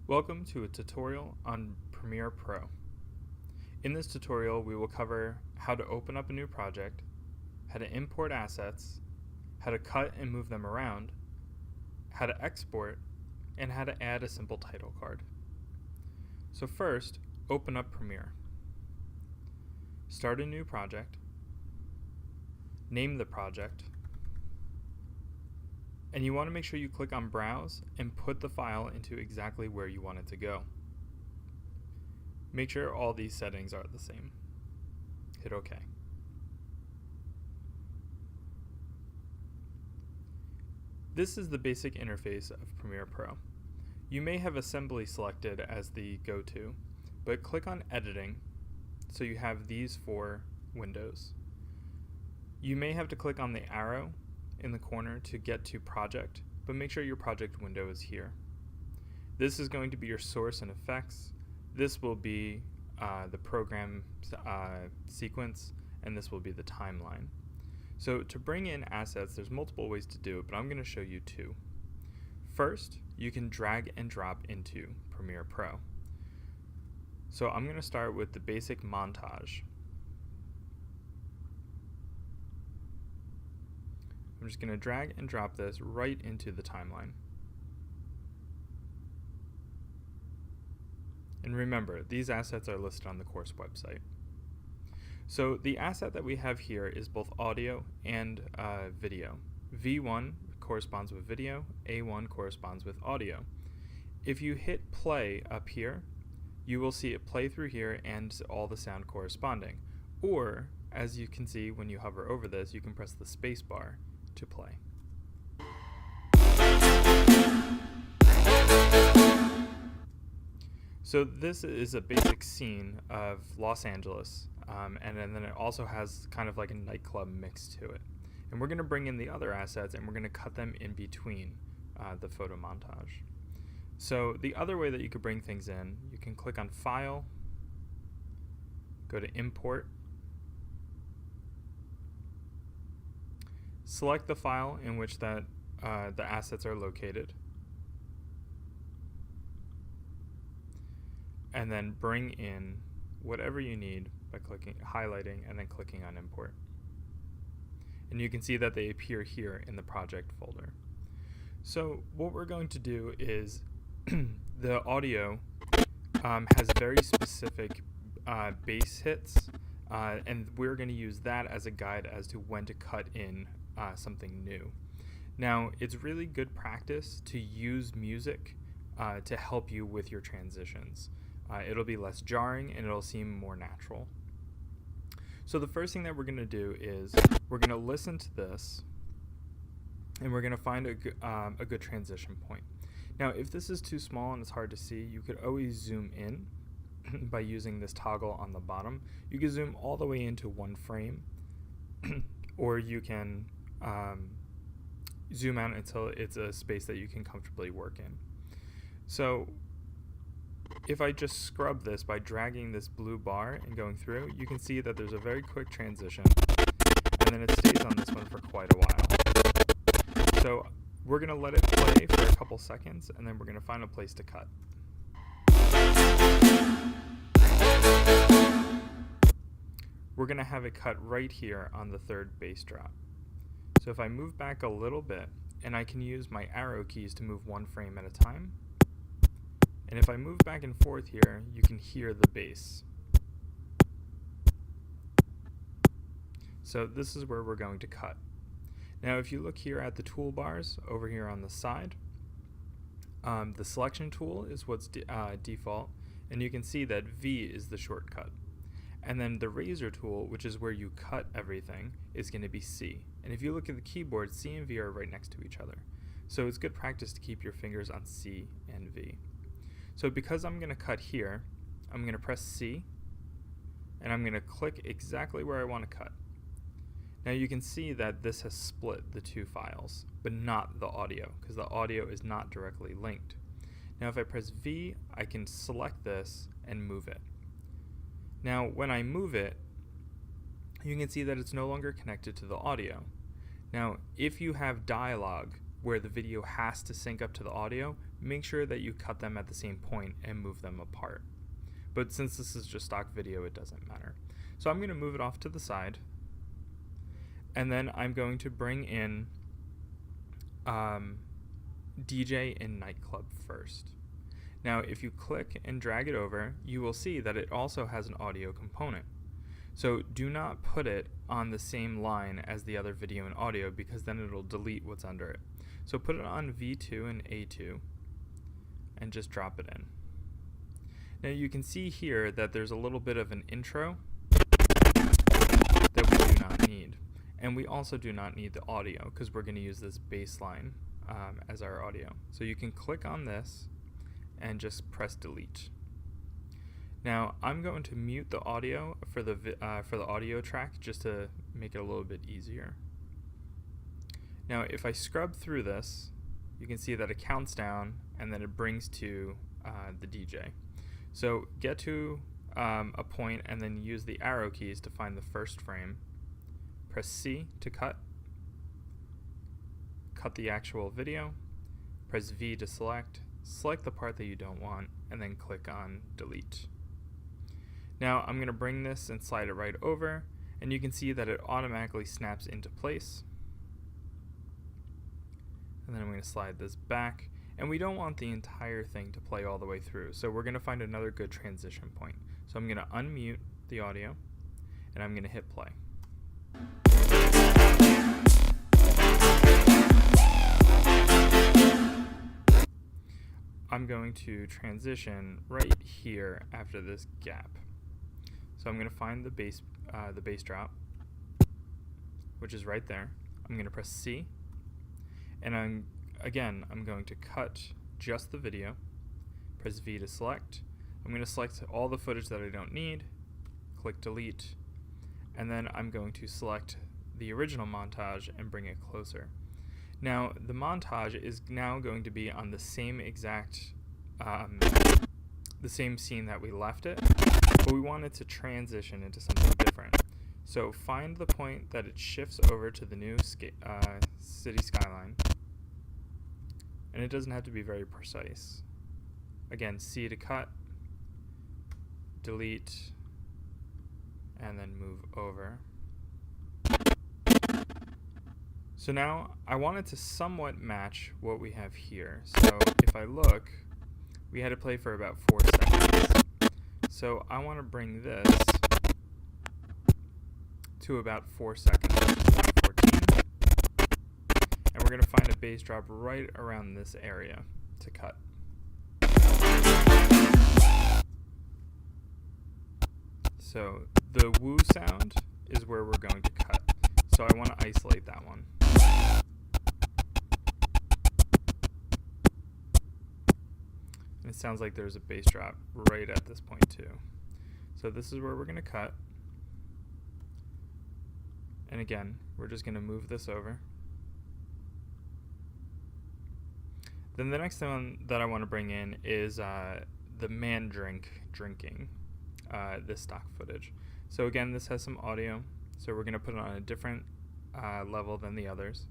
Welcome to a tutorial on Premiere Pro. In this tutorial, we will cover how to open up a new project, how to import assets, how to cut and move them around, how to export, and how to add a simple title card. So first, open up Premiere. Start a new project, name the project, and you want to make sure you click on Browse and put the file into exactly where you want it to go. Make sure all these settings are the same. Hit OK. This is the basic interface of Premiere Pro. You may have Assembly selected as the go-to, but click on Editing so you have these four windows. You may have to click on the arrow in the corner to get to Project, but make sure your project window is here. This is going to be your source and effects. This will be the program sequence, and this will be the timeline. So to bring in assets, there's multiple ways to do it, but I'm going to show you two. First, you can drag and drop into Premiere Pro. So I'm going to start with the basic montage. I'm just going to drag and drop this right into the timeline. And remember, these assets are listed on the course website. So the asset that we have here is both audio and video. V1 corresponds with video, A1 corresponds with audio. If you hit play up here, you will see it play through here and all the sound corresponding. Or, as you can see when you hover over this, you can press the space bar to play. So this is a basic scene of Los Angeles, and then it also has kind of like a nightclub mix to it. And we're going to bring in the other assets and we're going to cut them in between the photo montage. So the other way that you could bring things in, you can click on File, go to Import, select the file in which the assets are located, and then bring in whatever you need by highlighting and then clicking on Import. And you can see that they appear here in the project folder. So what we're going to do is the audio has very specific bass hits, and we're going to use that as a guide as to when to cut in something new. Now, it's really good practice to use music to help you with your transitions. It'll be less jarring and it'll seem more natural. So the first thing that we're going to do is we're going to listen to this and we're going to find a good transition point. Now, if this is too small and it's hard to see, you could always zoom in by using this toggle on the bottom. You can zoom all the way into one frame, or you can zoom out until it's a space that you can comfortably work in. So if I just scrub this by dragging this blue bar and going through, you can see that there's a very quick transition, and then it stays on this one for quite a while. So we're going to let it play for a couple seconds, and then we're going to find a place to cut. We're going to have it cut right here on the third bass drop. So if I move back a little bit, and I can use my arrow keys to move one frame at a time, and if I move back and forth here, you can hear the bass. So this is where we're going to cut. Now if you look here at the toolbars over here on the side, the selection tool is what's default, and you can see that V is the shortcut. And then the razor tool, which is where you cut everything, is going to be C. And if you look at the keyboard, C and V are right next to each other. So it's good practice to keep your fingers on C and V. So because I'm going to cut here, I'm going to press C, and I'm going to click exactly where I want to cut. Now you can see that this has split the two files, but not the audio, because the audio is not directly linked. Now if I press V, I can select this and move it. Now when I move it, you can see that it's no longer connected to the audio. Now if you have dialogue where the video has to sync up to the audio, make sure that you cut them at the same point and move them apart. But since this is just stock video, it doesn't matter. So I'm going to move it off to the side, and then I'm going to bring in DJ in nightclub first. Now, if you click and drag it over, you will see that it also has an audio component. So do not put it on the same line as the other video and audio, because then it'll delete what's under it. So put it on V2 and A2 and just drop it in. Now you can see here that there's a little bit of an intro that we do not need. And we also do not need the audio because we're going to use this bass line as our audio. So you can click on this and just press delete. Now I'm going to mute the audio for the audio track just to make it a little bit easier. Now if I scrub through this, you can see that it counts down and then it brings to the DJ. So get to a point and then use the arrow keys to find the first frame. Press C to cut the actual video, press V to select the part that you don't want, and then click on delete. Now I'm going to bring this and slide it right over, and you can see that it automatically snaps into place. And then I'm going to slide this back, and we don't want the entire thing to play all the way through, so we're going to find another good transition point. So I'm going to unmute the audio, and I'm going to hit play. I'm going to transition right here after this gap. So I'm going to find the bass drop, which is right there. I'm going to press C, and I'm going to cut just the video. Press V to select. I'm going to select all the footage that I don't need, click delete, and then I'm going to select the original montage and bring it closer. Now the montage is now going to be on the same exact the same scene that we left it, but we want it to transition into something different. So find the point that it shifts over to the new city skyline, and it doesn't have to be very precise. Again, C to cut, delete, and then move over. So now I want it to somewhat match what we have here. So if I look, we had to play for about 4 seconds. So I want to bring this to about 4 seconds, 14. And we're going to find a bass drop right around this area to cut. So the woo sound is where we're going to cut. So I want to isolate that one. And it sounds like there's a bass drop right at this point too. So this is where we're going to cut. And again, we're just going to move this over. Then the next one that I want to bring in is the man drinking this stock footage. So again, this has some audio. So we're going to put it on a different level than the others.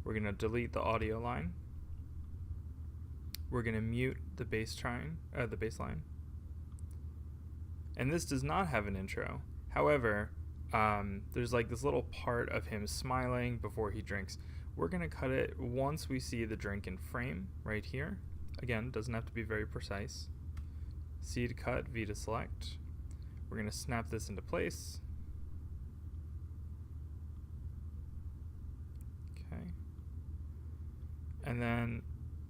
We're going to delete the audio line. We're going to mute the bass line. And this does not have an intro. However, there's like this little part of him smiling before he drinks. We're going to cut it once we see the drink in frame right here. Again, doesn't have to be very precise. C to cut, V to select. We're going to snap this into place. Okay. And then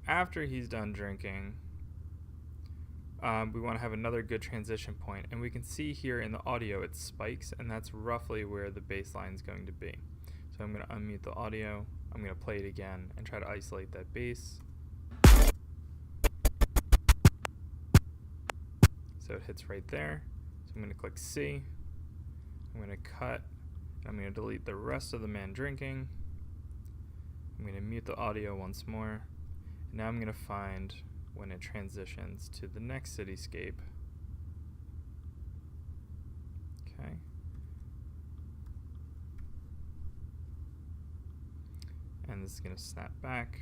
after he's done drinking, we want to have another good transition point, and we can see here in the audio it spikes, and that's roughly where the bass line is going to be. So I'm going to unmute the audio, I'm going to play it again and try to isolate that bass. So it hits right there. So I'm going to click C, I'm going to cut, and I'm going to delete the rest of the man drinking. I'm going to mute the audio once more. And now I'm going to find when it transitions to the next cityscape. Okay. And this is going to snap back.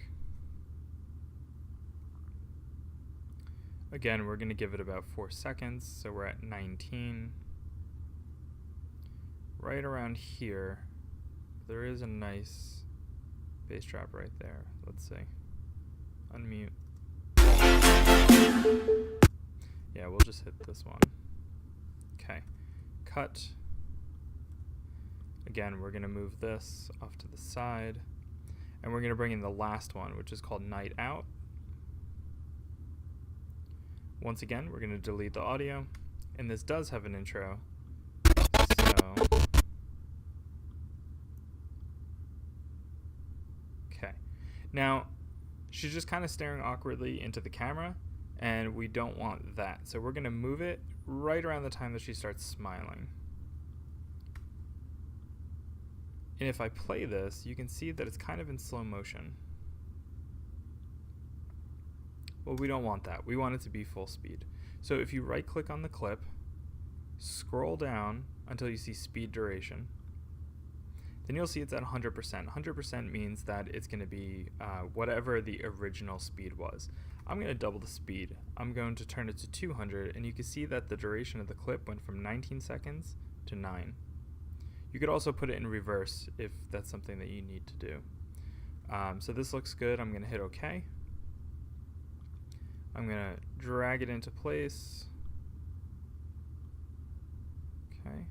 Again, we're going to give it about 4 seconds, so we're at 19. Right around here, there is a nice bass drop right there. Let's see. Unmute. Yeah, we'll just hit this one. Okay. Cut. Again, we're going to move this off to the side, and we're going to bring in the last one, which is called Night Out. Once again, we're going to delete the audio, and this does have an intro. So, okay. Now, she's just kind of staring awkwardly into the camera, and we don't want that. So we're going to move it right around the time that she starts smiling. And if I play this, you can see that it's kind of in slow motion. Well, we don't want that. We want it to be full speed. So if you right click on the clip, scroll down until you see speed duration, then you'll see it's at 100%. 100% means that it's going to be whatever the original speed was. I'm going to double the speed. I'm going to turn it to 200, and you can see that the duration of the clip went from 19 seconds to 9. You could also put it in reverse if that's something that you need to do. So this looks good. I'm going to hit OK. I'm going to drag it into place. Okay.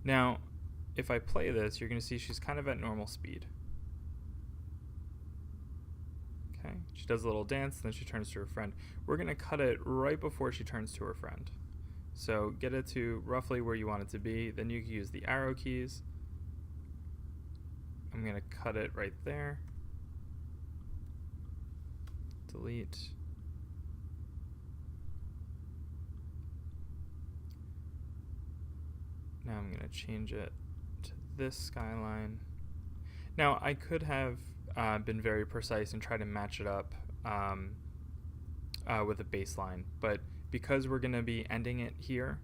Now, if I play this, you're going to see she's kind of at normal speed. Okay. She does a little dance, then she turns to her friend. We're going to cut it right before she turns to her friend. So get it to roughly where you want it to be. Then you can use the arrow keys. I'm going to cut it right there. Delete. Now I'm going to change it to this skyline. Now I could have been very precise and try to match it up with a baseline, but because we're going to be ending it here,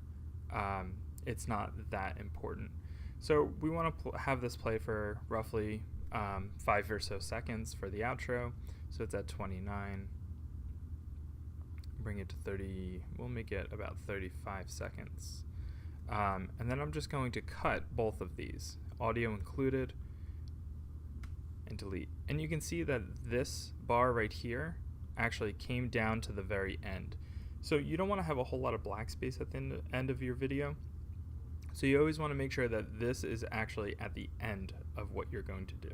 it's not that important. So we want to have this play for roughly 5 or so seconds for the outro. So it's at 29. Bring it to 30. We'll make it about 35 seconds. And then I'm just going to cut both of these, audio included, and delete. And you can see that this bar right here actually came down to the very end. So you don't want to have a whole lot of black space at the end of your video. So you always want to make sure that this is actually at the end of what you're going to do.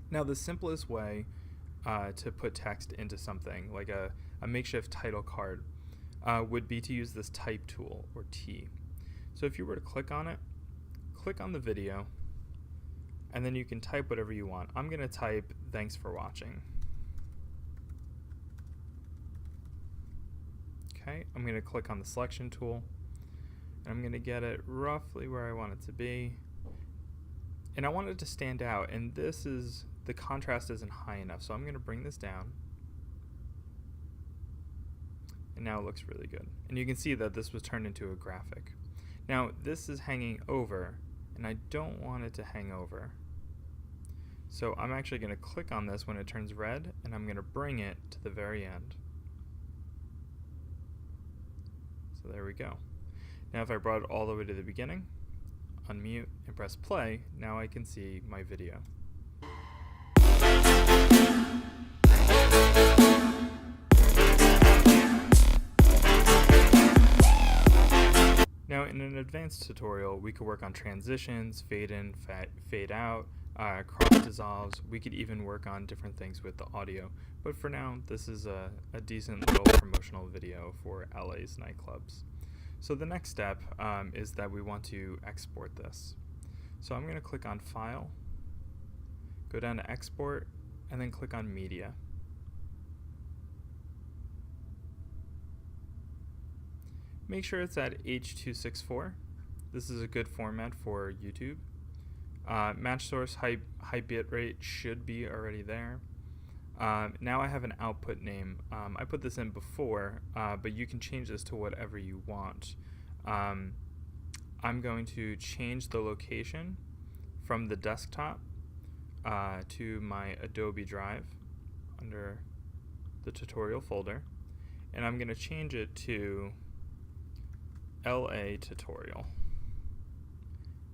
Now the simplest way to put text into something, like a makeshift title card, would be to use this type tool, or T. So if you were to click on it, click on the video, and then you can type whatever you want. I'm going to type "thanks for watching." Okay, I'm going to click on the selection tool, and I'm going to get it roughly where I want it to be. And I want it to stand out, and the contrast isn't high enough, so I'm going to bring this down. And now it looks really good. And you can see that this was turned into a graphic. Now this is hanging over, and I don't want it to hang over. So I'm actually going to click on this when it turns red, and I'm going to bring it to the very end. So there we go. Now if I brought it all the way to the beginning, unmute, and press play, now I can see my video. Now in an advanced tutorial, we could work on transitions, fade in, fade out, cross dissolves. We could even work on different things with the audio. But for now, this is a decent little promotional video for LA's nightclubs. So the next step is that we want to export this. So I'm going to click on File, go down to Export, and then click on Media. Make sure it's at H.264. This is a good format for YouTube. Match source high bit rate should be already there. Now I have an output name. I put this in before, but you can change this to whatever you want. I'm going to change the location from the desktop to my Adobe Drive under the tutorial folder, and I'm going to change it to LA tutorial,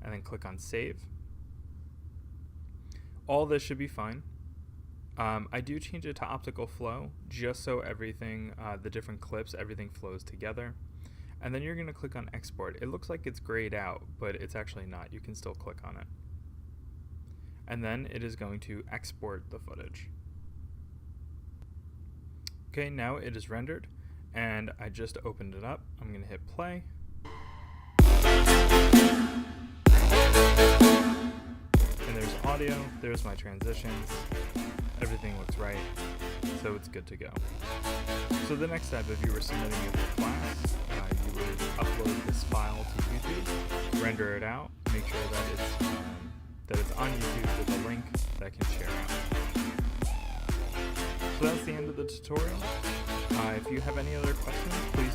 and then click on save. All this should be fine. I do change it to optical flow just so everything, the different clips, everything flows together. And then you're going to click on export. It looks like it's grayed out, but it's actually not. You can still click on it. And then it is going to export the footage. Okay, now it is rendered, and I just opened it up. I'm going to hit play. And there's audio, there's my transitions. Everything looks right, so it's good to go. So the next step, if you were submitting it for class, you would upload this file to YouTube, render it out, make sure that it's on YouTube with a link that can share out. So that's the end of the tutorial. If you have any other questions, please